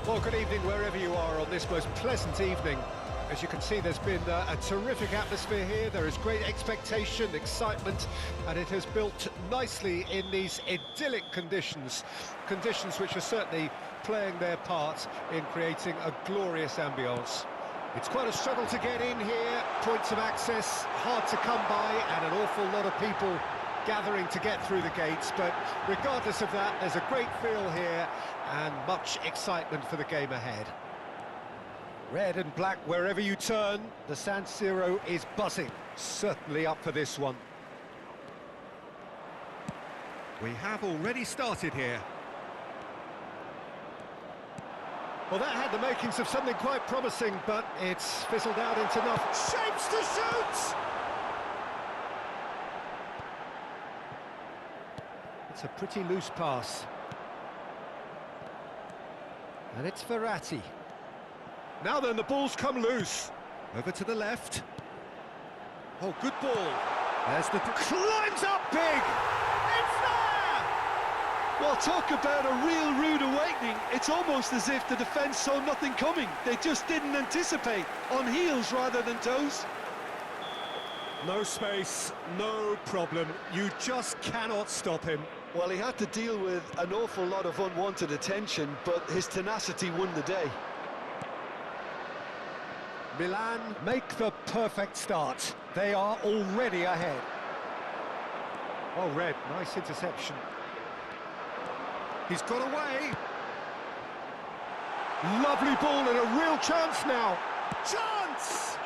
Well, good evening wherever you are on this most pleasant evening. As you can see, there's been a terrific atmosphere here. There is great expectation, excitement, and it has built nicely in these idyllic conditions. Conditions which are certainly playing their part in creating a glorious ambience. It's quite a struggle to get in here, points of access hard to come by, and an awful lot of people gathering to get through the gates, but regardless of that, there's a great feel here and much excitement for the game ahead. Red and black wherever you turn, the San Siro is buzzing, certainly up for this one. We have already started here. Well, that had the makings of something quite promising, but it's fizzled out into nothing. Shapes to shoot! It's a pretty loose pass. And it's Verratti. Now then, the ball's come loose. Over to the left. Oh, good ball. There's the... climbs up big! It's there! Well, talk about a real rude awakening. It's almost as if the defence saw nothing coming. They just didn't anticipate. On heels rather than toes. No space, no problem. You just cannot stop him. Well, he had to deal with an awful lot of unwanted attention, but his tenacity won the day. Milan make the perfect start. They are already ahead. Oh, Red, nice interception. He's got away. Lovely ball and a real chance now. Chance!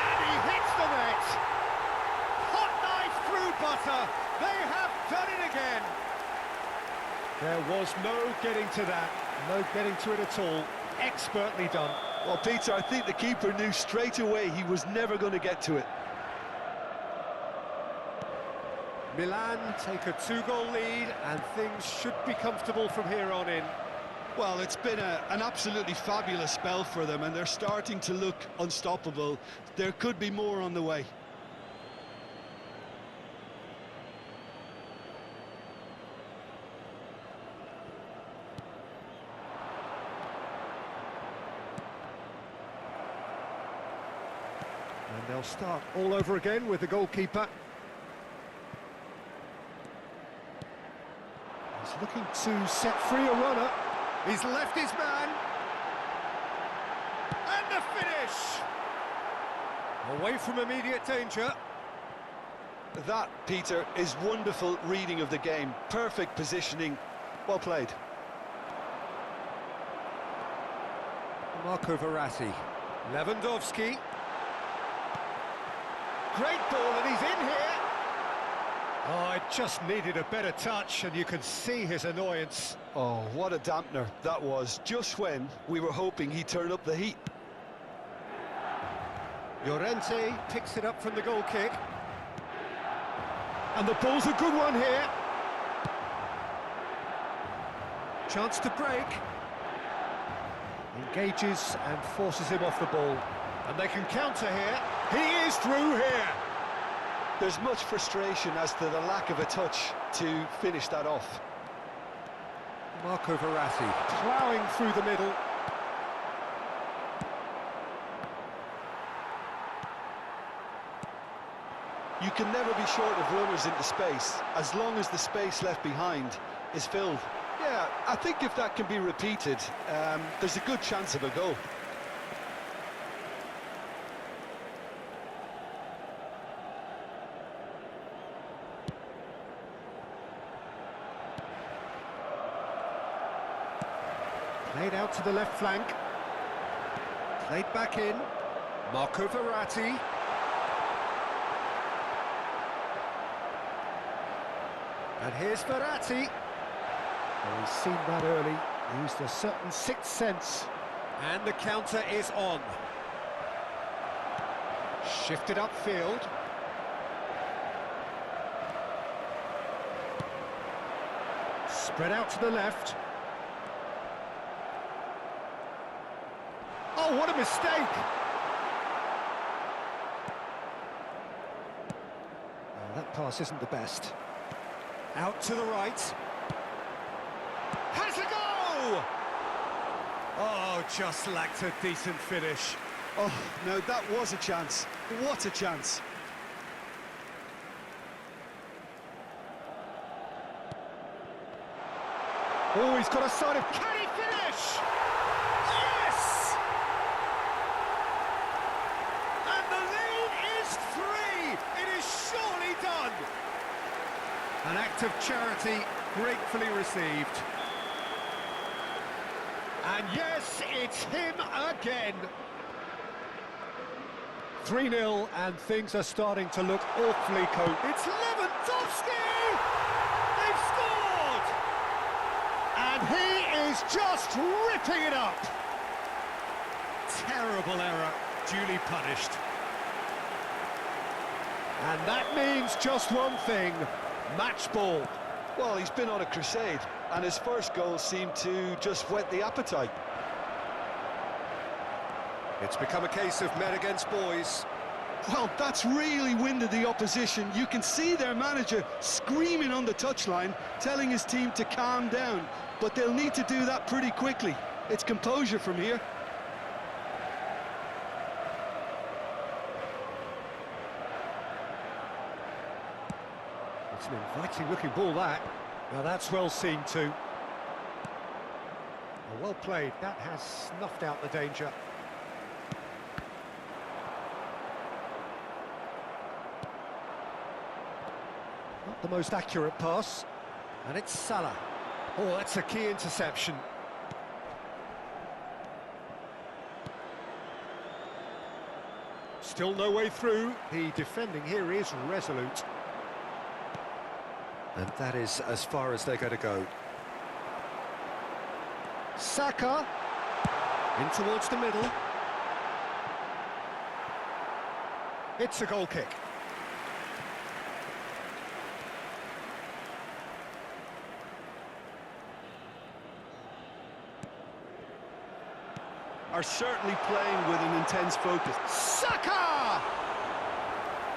And he hits the net. Hot knife through butter. They have done it again. There was no getting to that. No getting to it at all. Expertly done. Well, Peter, I think the keeper knew straight away he was never going to get to it. Milan take a 2-goal lead, and things should be comfortable from here on in. Well, it's been an absolutely fabulous spell for them, and they're starting to look unstoppable. There could be more on the way. And they'll start all over again with the goalkeeper. He's looking to set free a runner. He's left his man. And the finish! Away from immediate danger. That, Peter, is wonderful reading of the game. Perfect positioning. Well played. Marco Verratti. Lewandowski. Great ball, and he's in here. Oh, it just needed a better touch, and you can see his annoyance. Oh, what a dampener that was, just when we were hoping he'd turn up the heat. Llorente picks it up from the goal kick. And the ball's a good one here. Chance to break. Engages and forces him off the ball. And they can counter here. He is through here. There's much frustration as to the lack of a touch to finish that off. Marco Verratti ploughing through the middle. You can never be short of runners into space, as long as the space left behind is filled. Yeah, I think if that can be repeated, there's a good chance of a goal. Played out to the left flank. Played back in. Marco Verratti. And here's Verratti. Well, he's seen that early, used a certain sixth sense. And the counter is on. Shifted upfield. Spread out to the left. Oh, what a mistake! Oh, that pass isn't the best. Out to the right. Has a go! Oh, just lacked a decent finish. Oh, no, that was a chance. What a chance. Oh, he's got a side of... Can he finish? Yes! And the lead is 3! It is surely done! An act of charity gratefully received. And yes, it's him again. 3-0, and things are starting to look awfully cold. It's Lewandowski! They've scored! And he is just ripping it up. Terrible error, duly punished. And that means just one thing. Match ball. Well, he's been on a crusade, and his first goal seemed to just whet the appetite. It's become a case of men against boys. Well, that's really winded the opposition. You can see their manager screaming on the touchline, telling his team to calm down, but they'll need to do that pretty quickly. It's composure from here. It's an inviting-looking ball, that. Now, that's well seen, too. Well played. That has snuffed out the danger. Not the most accurate pass. And it's Salah. Oh, that's a key interception. Still no way through. The defending here is resolute. And that is as far as they're going to go. Saka. In towards the middle. It's a goal kick. Are certainly playing with an intense focus. Saka!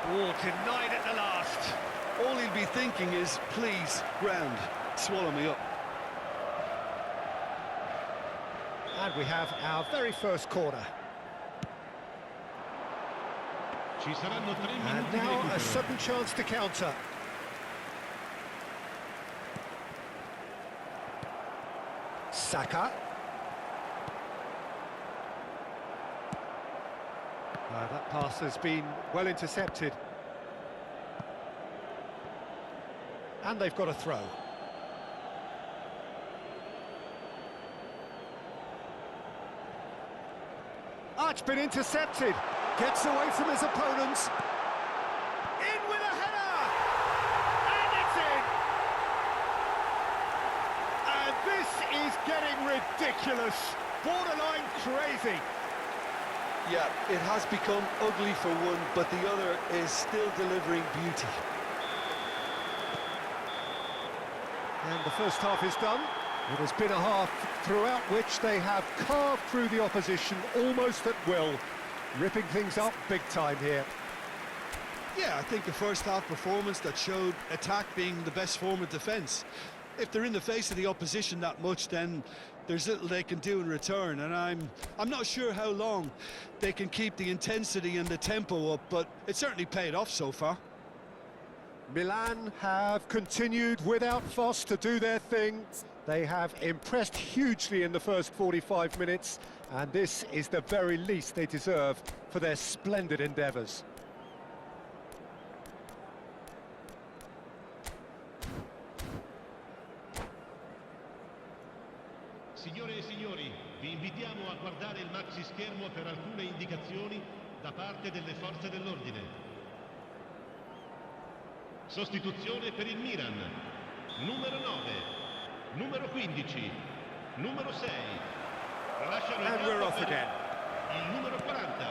Oh, denied at the last. All he'll be thinking is, please, ground, swallow me up. And we have our very first corner. And now a sudden chance to counter. Saka. That pass has been well intercepted. And they've got a throw. Ah, it's been intercepted. Gets away from his opponents. In with a header! And it's in! And this is getting ridiculous. Borderline crazy. Yeah, it has become ugly for one, but the other is still delivering beauty. And the first half is done. It has been a half throughout which they have carved through the opposition almost at will, ripping things up big time here. Yeah, I think the first half performance that showed attack being the best form of defence. If they're in the face of the opposition that much, then there's little they can do in return, and I'm not sure how long they can keep the intensity and the tempo up, but it certainly paid off so far. Milan have continued without fuss to do their thing. They have impressed hugely in the first 45 minutes, and this is the very least they deserve for their splendid endeavours. Signore e signori, vi invitiamo a guardare il maxi schermo per alcune indicazioni da parte delle forze dell'ordine. Sostituzione per il Milan. Numero 9, numero 15, numero 6. Lasciano il campo per il numero 40,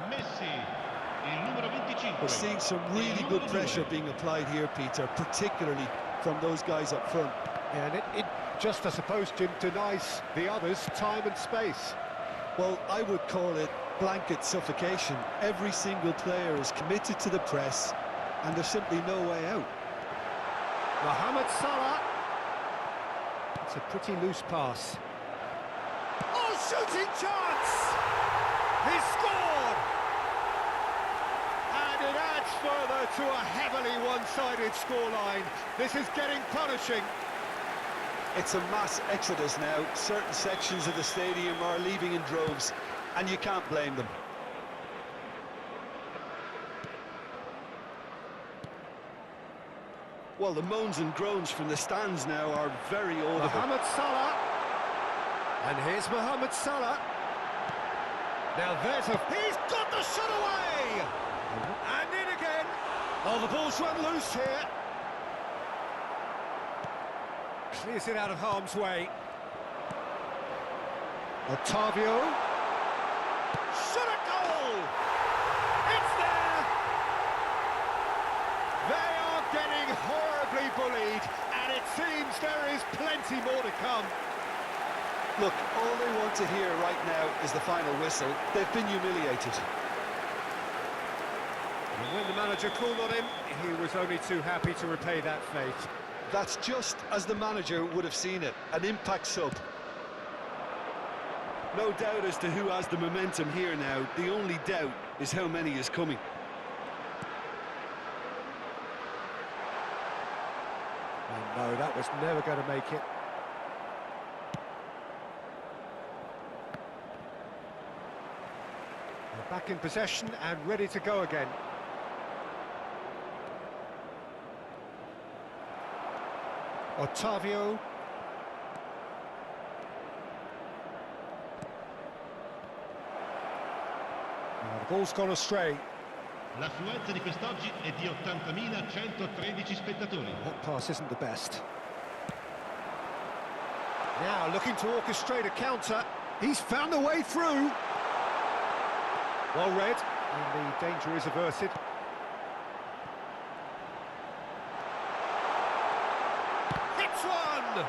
Messi, il numero 25. We're seeing some really good pressure being applied here, Peter, particularly from those guys up front. And it just, I suppose, Jim, denies the others time and space. Well, I would call it blanket suffocation. Every single player is committed to the press, and there's simply no way out. Mohamed Salah. It's a pretty loose pass. Oh, shooting chance! He scored! And it adds further to a heavily one-sided scoreline. This is getting punishing. It's a mass exodus now. Certain sections of the stadium are leaving in droves, and you can't blame them. Well, the moans and groans from the stands now are very audible. Mohamed Salah. And here's Mohamed Salah. Now there's he's got the shot away! And in again. Oh, the ball's run loose here. Clears it out of harm's way. Otavio. Shot a goal! It's there! They are getting horribly bullied, and it seems there is plenty more to come. Look, all they want to hear right now is the final whistle. They've been humiliated. And when the manager called on him, he was only too happy to repay that fate. That's just as the manager would have seen it, an impact sub. No doubt as to who has the momentum here now. The only doubt is how many is coming. And no, that was never going to make it. They're back in possession and ready to go again. Otavio. Now the ball's gone astray. L'affluenza di quest'oggi è di 80.113 spettatori. That pass isn't the best. Now looking to orchestrate a counter. He's found a way through. Well read, and the danger is averted. Hits one!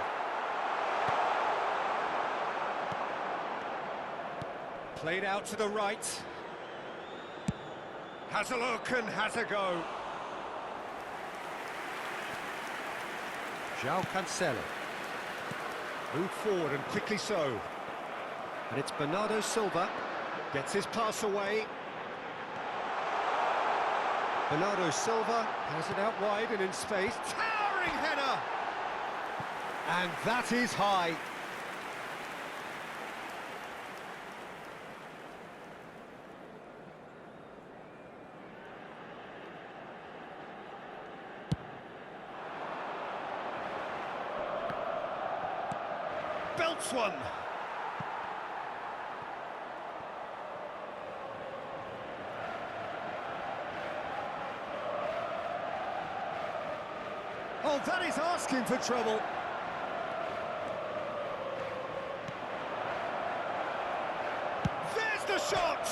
Played out to the right. Has a look and has a go. João Cancelo. Moved forward and quickly so. And it's Bernardo Silva. Gets his pass away. Bernardo Silva has it out wide and in space. Towering header! And that is high. Belts one. Oh, that is asking for trouble. There's the shot!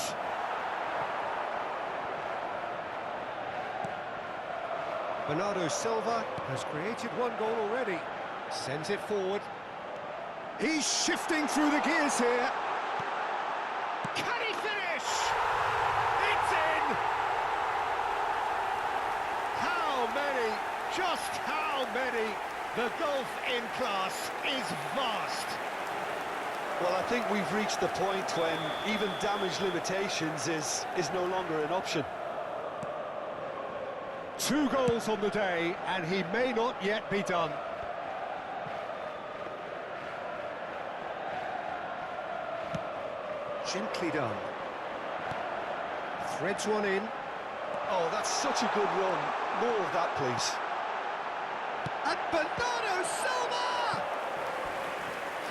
Bernardo Silva has created one goal already. Sends it forward. He's shifting through the gears here. Can he finish? It's in! How many? Just how many? The golf in class is vast. Well, I think we've reached the point when even damage limitations is no longer an option. 2 goals on the day, and he may not yet be done. Gently done. Threads one in. Oh, that's such a good run. More of that, please. And Bernardo Silva!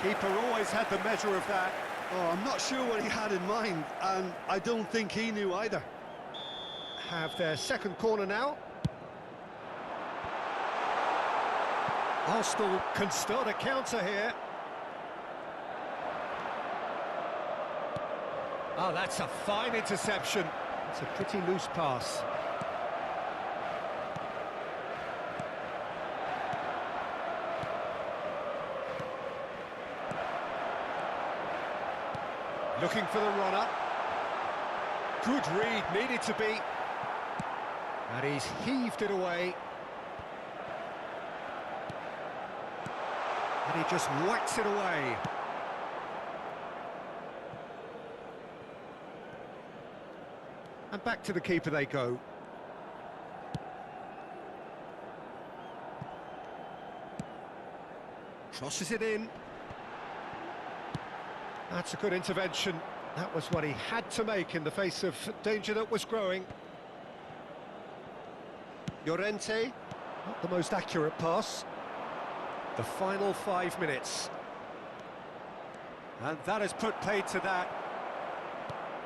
Keeper always had the measure of that. Oh, I'm not sure what he had in mind, and I don't think he knew either. Have their second corner now. Arsenal can start a counter here. Oh, that's a fine interception. It's a pretty loose pass. Looking for the runner. Good read, needed to be. And he's heaved it away. And he just whacks it away. And back to the keeper they go. Crosses it in. That's a good intervention. That was what he had to make in the face of danger that was growing. Llorente, not the most accurate pass. The final 5 minutes. And that has put paid to that.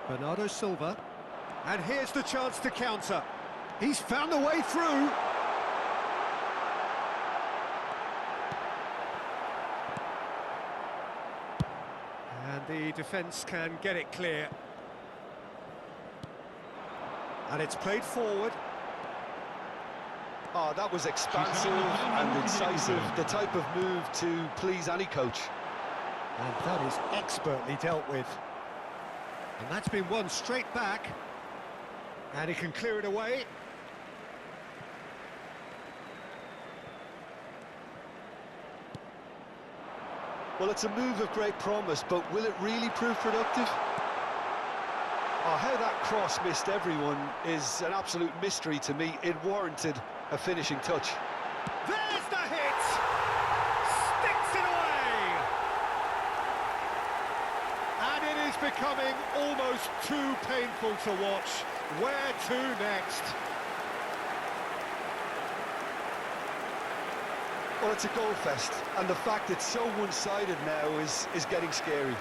Bernardo Silva. And here's the chance to counter. He's found the way through. And the defence can get it clear. And it's played forward. Oh, that was expansive and incisive, the type of move to please any coach. And that is expertly dealt with. And that's been won straight back. And he can clear it away. Well, it's a move of great promise, but will it really prove productive? Oh, how that cross missed everyone is an absolute mystery to me. It warranted a finishing touch. There's the hit! Sticks it away! And it is becoming almost too painful to watch. Where to next? Well, it's a goal fest, and the fact it's so one-sided now is getting scary.